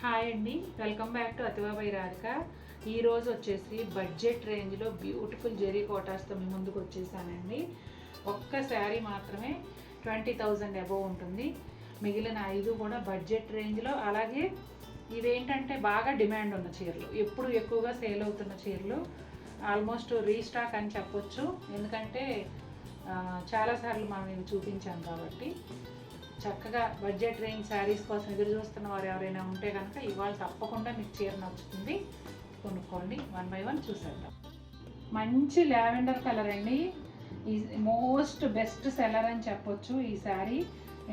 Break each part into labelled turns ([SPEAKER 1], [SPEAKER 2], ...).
[SPEAKER 1] Hi అండి, welcome back to Athiva by Radhika. ఈరోజు వచ్చేసి బడ్జెట్ రేంజ్లో బ్యూటిఫుల్ జెరీ కోటాస్తో మీ ముందుకు వచ్చేసానండి. ఒక్క శారీ మాత్రమే 20,000 అబోవ్ ఉంటుంది. మిగిలిన 5 కూడా బడ్జెట్ రేంజ్లో. అలాగే ఇవేంటంటే బాగా డిమాండ్ ఉన్న చీరలు, ఎప్పుడు ఎక్కువగా సేల్ అవుతున్న చీరలు. ఆల్మోస్ట్ రీస్టాక్ అని చెప్పొచ్చు, ఎందుకంటే చాలాసార్లు మనం ఇవి చూపించాం కాబట్టి. చక్కగా బడ్జెట్ రేంజ్ శారీస్ కోసం ఎదురు చూస్తున్న వారు ఎవరైనా ఉంటే కనుక ఇవాళ తప్పకుండా మీకు చీర నచ్చుతుంది, కొనుక్కోండి. 1 బై 1 చూసేద్దాం. మంచి లావెండర్ కలర్ అండి, ఈ మోస్ట్ బెస్ట్ సెల్లర్ అని చెప్పొచ్చు ఈ శారీ.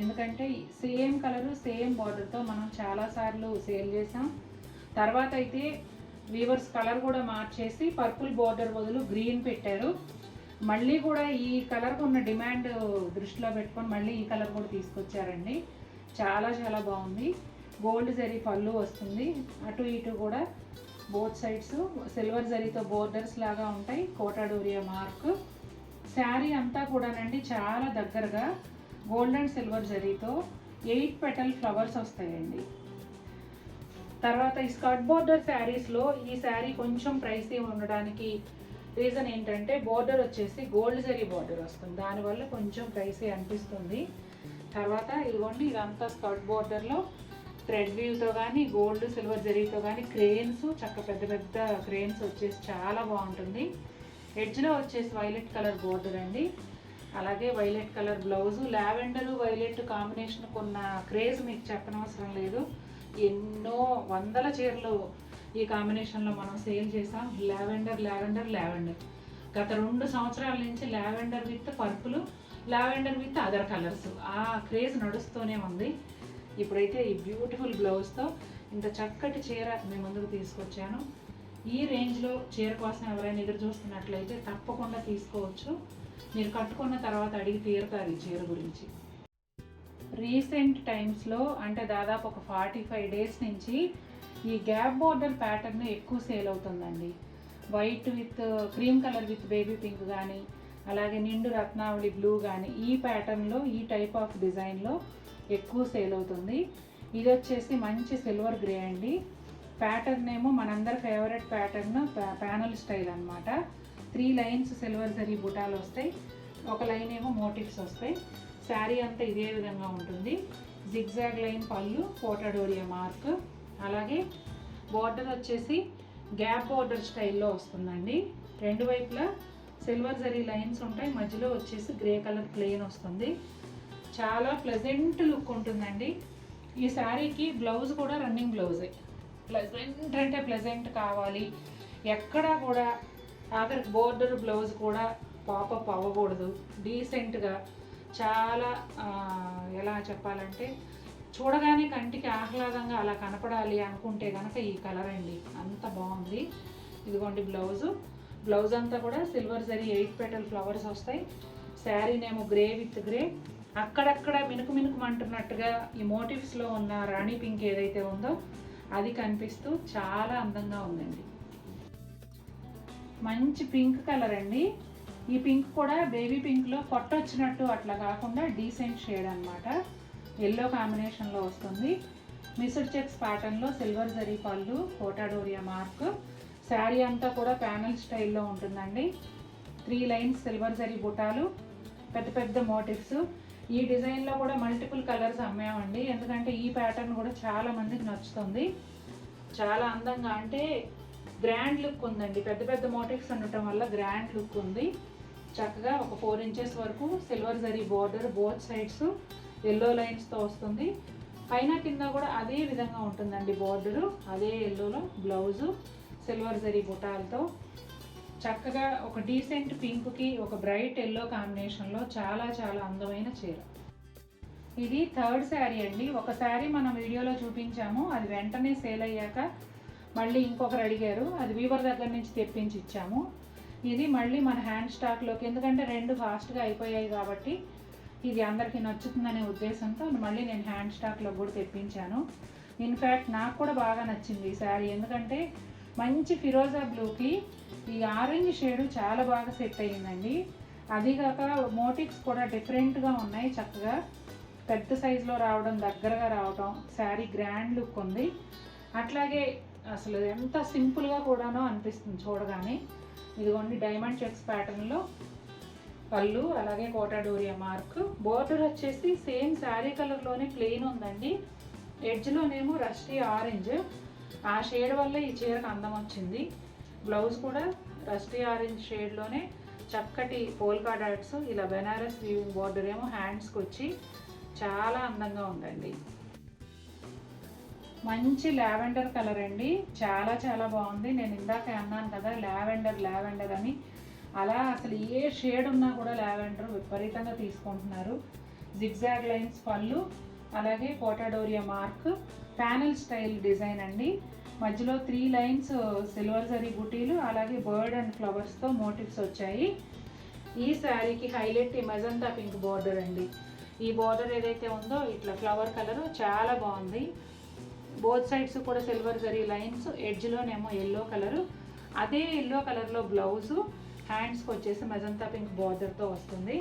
[SPEAKER 1] ఎందుకంటే సేమ్ కలరు సేమ్ బార్డర్తో మనం చాలాసార్లు సేల్ చేసాం. తర్వాత అయితే వీవర్స్ కలర్ కూడా మార్చేసి పర్పుల్ బార్డర్ బదులు గ్రీన్ పెట్టారు. మళ్ళీ కూడా ఈ కలర్కి ఉన్న డిమాండ్ దృష్టిలో పెట్టుకొని మళ్ళీ ఈ కలర్ కూడా తీసుకొచ్చారండి. చాలా చాలా బాగుంది. గోల్డ్ జరీ పళ్ళు వస్తుంది, అటు ఇటు కూడా బోత్ సైడ్స్ సిల్వర్ జరీతో బోర్డర్స్ లాగా ఉంటాయి. Quota Doria mark. శారీ అంతా కూడానండి చాలా దగ్గరగా గోల్డ్ అండ్ సిల్వర్ జరీతో 8 పెటల్ ఫ్లవర్స్ వస్తాయండి. తర్వాత ఈ స్కర్ట్ బోర్డర్ శారీస్లో ఈ శారీ కొంచెం ప్రైసీ ఉండడానికి రీజన్ ఏంటంటే బోర్డర్ వచ్చేసి గోల్డ్ జరీ బోర్డర్ వస్తుంది, దానివల్ల కొంచెం ప్రైసీ అనిపిస్తుంది. తర్వాత ఇదిగోండి, ఇదంతా స్కర్ట్ బోర్డర్లో థ్రెడ్ వీవ్తో కానీ గోల్డ్ సిల్వర్ జరీతో కానీ క్రేన్స్, చక్క పెద్ద పెద్ద క్రేన్స్ వచ్చేసి చాలా బాగుంటుంది. ఎడ్జ్లో వచ్చేసి వైలెట్ కలర్ బోర్డర్ అండి. అలాగే violet colour blouse. Lavender violet combination కొన్న క్రేజ్ మీకు చెప్పనవసరం లేదు. ఎన్నో వందల చీరలు ఈ కాంబినేషన్లో మనం సేల్ చేసాం. లావెండర్ లావెండర్ లావెండర్ గత 2 సంవత్సరాల నుంచి lavender with purple, lavender with other colours ఆ క్రేజ్ నడుస్తూనే ఉంది. ఇప్పుడైతే ఈ బ్యూటిఫుల్ బ్లౌజ్తో ఇంత చక్కటి చీర మీ ముందుకు తీసుకొచ్చాను. ఈ రేంజ్లో చీర కోసం ఎవరైనా ఎదురు చూస్తున్నట్లయితే తప్పకుండా తీసుకోవచ్చు. మీరు కట్టుకున్న తర్వాత అడిగి తీరుతారు ఈ చీర గురించి. రీసెంట్ టైమ్స్లో అంటే దాదాపు ఒక 45 డేస్ నుంచి ఈ గ్యాప్ బోర్డర్ ప్యాటర్న్ ఎక్కువ సేల్ అవుతుందండి. White with cream colour with baby pink కానీ, అలాగే నిండు రత్నావళి బ్లూ కానీ, ఈ ప్యాటర్న్లో ఈ టైప్ ఆఫ్ డిజైన్లో ఎక్కువ సేల్ అవుతుంది. ఇది వచ్చేసి మంచి సిల్వర్ గ్రే అండి. ప్యాటర్న్ ఏమో మనందరి ఫేవరెట్ ప్యాటర్న్ ప్యానల్ స్టైల్ అనమాట. 3 లైన్స్ సిల్వర్ జరీ బుటాలు వస్తాయి, ఒక లైన్ ఏమో మోటివ్స్ వస్తాయి. శారీ అంతా ఇదే విధంగా ఉంటుంది. జిగ్జాగ్ లైన్ పళ్ళు, కోటా డోరియా మార్క్. అలాగే బార్డర్ వచ్చేసి గ్యాప్ బార్డర్ స్టైల్లో వస్తుందండి. 2 వైపులా సిల్వర్ జరీ లైన్స్ ఉంటాయి, మధ్యలో వచ్చేసి గ్రే కలర్ ప్లెయిన్ వస్తుంది. చాలా ప్లెజెంట్ లుక్ ఉంటుందండి. ఈ శారీకి బ్లౌజ్ కూడా రన్నింగ్ బ్లౌజే. ప్లెజెంట్ అంటే ప్లెజెంట్ కావాలి, ఎక్కడా కూడా ఆఖరికి బోర్డర్ బ్లౌజ్ కూడా పాపప్ అవ్వకూడదు. డీసెంట్గా చాలా ఎలా చెప్పాలంటే చూడగానే కంటికి ఆహ్లాదంగా అలా కనపడాలి అనుకుంటే కనుక ఈ కలర్ అండి, అంత బాగుంది. ఇదిగోండి బ్లౌజ్ అంతా కూడా సిల్వర్ జరీ 8 పెటల్ ఫ్లవర్స్ వస్తాయి. శారీనేమో గ్రే విత్ గ్రే, అక్కడక్కడ మినుకు మినుకుమంటున్నట్టుగా ఈ మోటివ్స్లో ఉన్న రాణి పింక్ ఏదైతే ఉందో అది కనిపిస్తూ చాలా అందంగా ఉందండి. మంచి పింక్ కలర్ అండి. ఈ పింక్ కూడా బేబీ పింక్లో కొట్టొచ్చినట్టు అట్లా కాకుండా డీసెంట్ షేడ్ అనమాట. ఎల్లో కాంబినేషన్లో వస్తుంది. మిస్డ్ చెక్స్ ప్యాటర్న్లో సిల్వర్ జరీ పళ్ళు, కోటా డోరియా మార్క్. శారీ అంతా కూడా ప్యానల్ స్టైల్లో ఉంటుందండి. 3 లైన్స్ సిల్వర్ జరీ బుటాలు, పెద్ద పెద్ద మోటివ్స్. ఈ డిజైన్లో కూడా మల్టిపుల్ కలర్స్ అమ్మామండి, ఎందుకంటే ఈ ప్యాటర్న్ కూడా చాలా మందికి నచ్చుతుంది. చాలా అందంగా అంటే గ్రాండ్ లుక్ ఉందండి. పెద్ద పెద్ద మోటివ్స్ ఉండటం వల్ల గ్రాండ్ లుక్ ఉంది. చక్కగా ఒక 4 ఇంచెస్ వరకు silver zari border, both sides yellow లైన్స్తో వస్తుంది. పైన కింద కూడా అదే విధంగా ఉంటుందండి బోర్డరు, అదే ఎల్లోలో బ్లౌజు సిల్వర్ జరీ బుటాలతో. చక్కగా ఒక డీసెంట్ పింక్కి ఒక బ్రైట్ ఎల్లో కాంబినేషన్లో చాలా చాలా అందమైన చీర. ఇది 3rd శారీ అండి. ఒక శారీ మనం వీడియోలో చూపించాము, అది వెంటనే సేల్ అయ్యాక మళ్ళీ ఇంకొకరు అడిగారు, అది వీవర్ దగ్గర నుంచి తెప్పించి ఇచ్చాము. ఇది మళ్ళీ మన హ్యాండ్ స్టాక్లోకి, ఎందుకంటే 2 ఫాస్ట్గా అయిపోయాయి కాబట్టి ఇది అందరికీ నచ్చుతుందనే ఉద్దేశంతో మళ్ళీ నేను హ్యాండ్ స్టాక్లో కూడా తెప్పించాను. ఇన్ఫ్యాక్ట్ నాకు కూడా బాగా నచ్చింది ఈ శారీ, ఎందుకంటే మంచి ఫిరోజా బ్లూకి ఈ ఆరెంజ్ షేడు చాలా బాగా సెట్ అయ్యిందండి. అదిగాక మోటివ్స్ కూడా డిఫరెంట్గా ఉన్నాయి. చక్కగా పెద్ద సైజులో రావడం, దగ్గరగా రావడం, శారీ గ్రాండ్ లుక్ ఉంది. అట్లాగే అసలు ఎంత సింపుల్గా కూడానో అనిపిస్తుంది చూడగానే. ఇదిగోండి డైమండ్ చెక్స్ ప్యాటర్న్లో పళ్ళు, అలాగే కోటా డోరియా మార్క్. బోర్డర్ వచ్చేసి సేమ్ శారీ కలర్లోనే ప్లెయిన్ ఉందండి. ఎడ్జ్లోనేమో రస్టీ ఆరెంజ్, ఆ షేడ్ వల్ల ఈ చీరకు అందం వచ్చింది. బ్లౌజ్ కూడా రస్టీ ఆరెంజ్ షేడ్లోనే చక్కటి పోల్కా డాట్స్, ఇలా బెనారస్ వీవింగ్ బోర్డర్ ఏమో హ్యాండ్స్కి వచ్చి చాలా అందంగా ఉందండి. మంచి లావెండర్ కలర్ అండి, చాలా చాలా బాగుంది. నేను ఇందాక అన్నాను కదా లావెండర్ అని, అలా అసలు ఏ షేడ్ ఉన్నా కూడా లావెండర్ విపరీతంగా తీసుకుంటున్నారు. జిగ్జాగ్ లైన్స్ పళ్ళు, అలాగే Kota Doria mark, panel style design అండి. మధ్యలో 3 లైన్స్ సిల్వర్ జరీ బుటీలు, అలాగే బర్డ్ అండ్ ఫ్లవర్స్తో మోటివ్స్ వచ్చాయి. ఈ శారీకి హైలైట్ ఈ మెజంతా పింక్ బార్డర్ అండి. ఈ బార్డర్ ఏదైతే ఉందో ఇట్లా ఫ్లవర్ కలర్ చాలా బాగుంది. బోత్ సైడ్స్ కూడా సిల్వర్ జరీ లైన్స్, ఎడ్జ్లోనేమో ఎల్లో కలరు, అదే ఎల్లో కలర్లో బ్లౌజు, హ్యాండ్స్కి వచ్చేసి మెజంతా పింక్ బార్డర్తో వస్తుంది.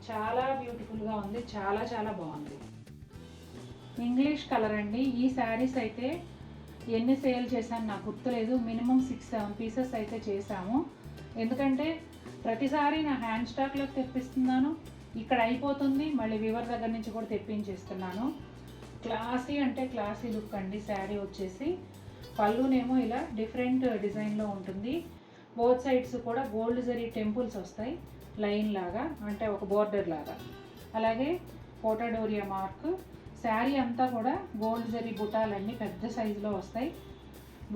[SPEAKER 1] చాలా బ్యూటిఫుల్గా ఉంది, చాలా చాలా బాగుంది. ఇంగ్లీష్ కలర్ అండి. ఈ శారీస్ అయితే ఎన్ని సేల్ చేశాను నాకు గుర్తులేదు, మినిమం 6-7 పీసెస్ అయితే చేశాము. ఎందుకంటే ప్రతిసారి నా హ్యాండ్ స్టాక్లోకి తెప్పిస్తున్నాను, ఇక్కడ అయిపోతుంది, మళ్ళీ వివర్ దగ్గర నుంచి కూడా తెప్పించేస్తున్నాను. క్లాసీ అంటే క్లాసీ లుక్ అండి. శారీ వచ్చేసి పళ్ళునేమో ఇలా డిఫరెంట్ డిజైన్లో ఉంటుంది. బోత్ సైడ్స్ కూడా గోల్డ్ జరీ టెంపుల్స్ వస్తాయి లైన్ లాగా, అంటే ఒక బోర్డర్ లాగా. అలాగే కోటా డోరియా మార్క్. శారీ అంతా కూడా గోల్డ్ జరీ బుటాలన్నీ పెద్ద సైజులో వస్తాయి.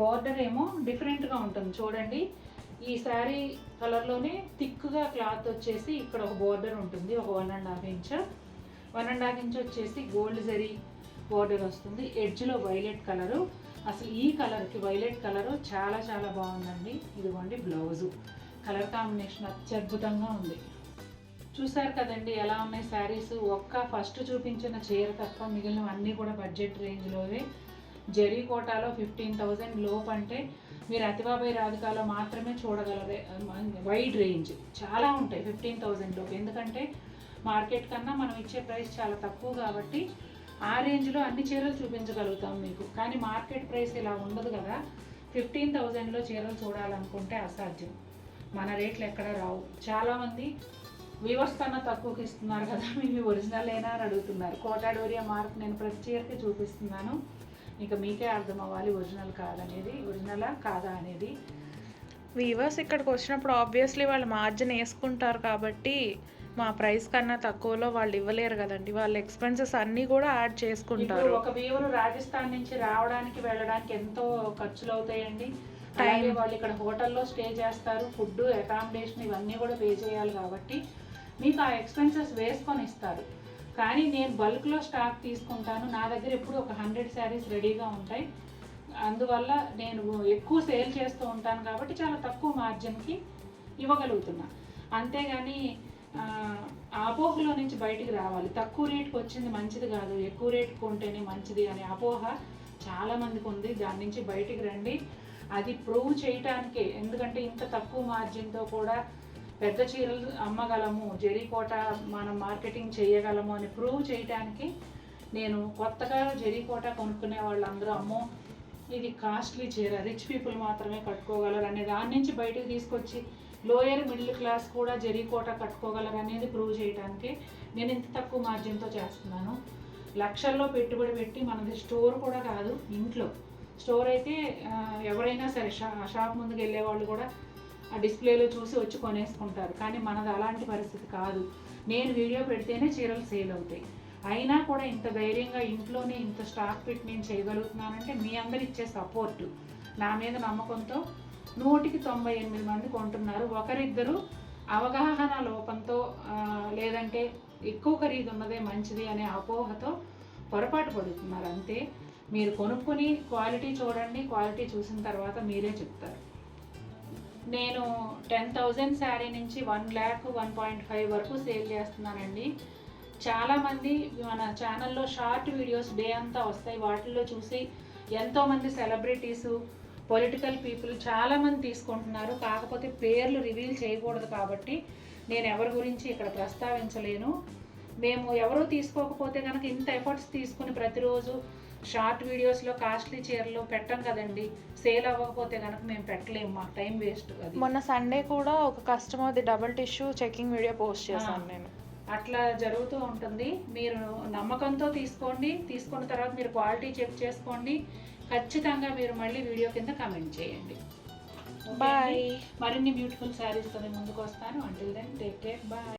[SPEAKER 1] బార్డర్ ఏమో డిఫరెంట్గా ఉంటుంది చూడండి. ఈ శారీ కలర్లోనే థిక్గా క్లాత్ వచ్చేసి ఇక్కడ ఒక బార్డర్ ఉంటుంది, ఒక 1.5 ఇంచ్. 1.5 ఇంచ్ వచ్చేసి గోల్డ్ జరీ బార్డర్ వస్తుంది. ఎడ్జ్లో వైలెట్ కలరు. అసలు ఈ కలర్కి వైలెట్ కలరు చాలా చాలా బాగుందండి. ఇదిగోండి బ్లౌజు, కలర్ కాంబినేషన్ అత్యద్భుతంగా ఉంది. చూసారు కదండి ఎలా ఉన్నాయి శారీస్. ఒక్క ఫస్ట్ చూపించిన చీర తప్ప మిగిలినవన్నీ కూడా బడ్జెట్ రేంజ్లోవే. జరీ కోటాలో 15,000 లోపు అంటే మీరు అతిబాబాయ్ రాధికాలో మాత్రమే చూడగలరే. వైడ్ రేంజ్ చాలా ఉంటాయి 15,000 లోపు, ఎందుకంటే మార్కెట్ కన్నా మనం ఇచ్చే ప్రైస్ చాలా తక్కువ కాబట్టి ఆ రేంజ్లో అన్ని చీరలు చూపించగలుగుతాం మీకు. కానీ మార్కెట్ ప్రైస్ ఇలా ఉండదు కదా. 15,000లో చీరలు చూడాలనుకుంటే అసాధ్యం, మన రేట్లు ఎక్కడ రావు. చాలామంది వీవర్స్ కన్నా తక్కువకి ఇస్తున్నారు కదా, మీ ఒరిజినల్ ఏనా అని అడుగుతున్నారు. కోటా డోరియా మార్క్ నేను ప్రతి చీరకి చూపిస్తున్నాను, ఇక మీకే అర్థం అవ్వాలి ఒరిజినల్ కాదనేది, ఒరిజినలా కాదా అనేది.
[SPEAKER 2] వీవర్స్ ఇక్కడికి వచ్చినప్పుడు ఆబ్వియస్లీ వాళ్ళు మార్జిన్ వేసుకుంటారు కాబట్టి మా ప్రైస్ కన్నా తక్కువలో వాళ్ళు ఇవ్వలేరు కదండి. వాళ్ళ ఎక్స్పెన్సెస్ అన్నీ కూడా యాడ్ చేసుకుంటారు.
[SPEAKER 1] ఒక వీవరు రాజస్థాన్ నుంచి రావడానికి వెళ్ళడానికి ఎంతో ఖర్చులు అవుతాయండి. అలాగే వాళ్ళు ఇక్కడ హోటల్లో స్టే చేస్తారు, ఫుడ్ అకామిడేషన్ ఇవన్నీ కూడా పే చేయాలి కాబట్టి మీకు ఆ ఎక్స్పెన్సెస్ వేసుకొని ఇస్తారు. కానీ నేను బల్క్లో స్టాక్ తీసుకుంటాను, నా దగ్గర ఎప్పుడు ఒక 100 శారీస్ రెడీగా ఉంటాయి. అందువల్ల నేను ఎక్కువ సేల్ చేస్తూ ఉంటాను కాబట్టి చాలా తక్కువ మార్జిన్కి ఇవ్వగలుగుతున్నా. అంతేగాని అపోహలో నుంచి బయటికి రావాలి. తక్కువ రేటుకి వచ్చింది మంచిది కాదు, ఎక్కువ రేటుకి కొంటేనే మంచిది అనే అపోహ చాలామందికి ఉంది. దాని నుంచి బయటికి రండి. అది ప్రూవ్ చేయటానికే, ఎందుకంటే ఇంత తక్కువ మార్జిన్తో కూడా పెద్ద చీరలు అమ్మగలము, జరీ కోట మనం మార్కెటింగ్ చేయగలము అని ప్రూవ్ చేయడానికి నేను కొత్తగా జరీ కోట కొనుక్కునే వాళ్ళందరూ అమ్మో ఇది కాస్ట్లీ చీర, రిచ్ పీపుల్ మాత్రమే కట్టుకోగలరు అనే దాని నుంచి బయటకు తీసుకొచ్చి లోయర్ మిడిల్ క్లాస్ కూడా జరీ కోట కట్టుకోగలరు అనేది ప్రూవ్ చేయడానికి నేను ఇంత తక్కువ మార్జిన్తో చేస్తున్నాను. లక్షల్లో పెట్టుబడి పెట్టి, మనది స్టోర్ కూడా కాదు, ఇంట్లో. స్టోర్ అయితే ఎవరైనా సరే షాప్ ముందుకు వెళ్ళే వాళ్ళు కూడా ఆ డిస్ప్లేలో చూసి వచ్చి కొనేసుకుంటారు. కానీ మనది అలాంటి పరిస్థితి కాదు. నేను వీడియో పెడితేనే చీరలు సేల్ అవుతాయి. అయినా కూడా ఇంత ధైర్యంగా ఇంట్లోనే ఇంత స్టాక్ పెట్టి నేను చేయగలుగుతున్నానంటే మీ అందరు ఇచ్చే సపోర్టు, నా మీద నమ్మకంతో 198 మంది కొంటున్నారు. ఒకరిద్దరు అవగాహన లోపంతో లేదంటే ఎక్కువ ఖరీదు ఉన్నదే మంచిది అనే అపోహతో పొరపాటు పడుతున్నారు అంతే. మీరు కొనుక్కొని క్వాలిటీ చూడండి, క్వాలిటీ చూసిన తర్వాత మీరే చెప్తారు. నేను 10,000 శారీ నుంచి 1 lakh 1.5 వరకు సేల్ చేస్తున్నానండి. చాలామంది మన ఛానల్లో షార్ట్ వీడియోస్ డే అంతా వస్తాయి, వాటిల్లో చూసి ఎంతోమంది సెలబ్రిటీసు, పొలిటికల్ పీపుల్ చాలామంది తీసుకుంటున్నారు. కాకపోతే పేర్లు రివీల్ చేయకూడదు కాబట్టి నేను ఎవరి గురించి ఇక్కడ ప్రస్తావించలేను. మేము ఎవరూ తీసుకోకపోతే కనుక ఇంత ఎఫర్ట్స్ తీసుకుని ప్రతిరోజు షార్ట్ వీడియోస్లో కాస్ట్లీ చీరలు పెట్టం కదండి. సేల్ అవ్వకపోతే కనుక మేము పెట్టలేము, మాకు టైం వేస్ట్. అది
[SPEAKER 2] మొన్న సండే కూడా ఒక కస్టమర్ది double tissue checking video post చేశాను నేను.
[SPEAKER 1] అట్లా జరుగుతూ ఉంటుంది. మీరు నమ్మకంతో తీసుకోండి, తీసుకున్న తర్వాత మీరు క్వాలిటీ చెక్ చేసుకోండి. ఖచ్చితంగా మీరు మళ్ళీ వీడియో కింద కామెంట్ చేయండి.
[SPEAKER 2] బాయ్.
[SPEAKER 1] మరిన్ని బ్యూటిఫుల్ శారీస్తో ముందుకు వస్తాను. Until then take care, bye.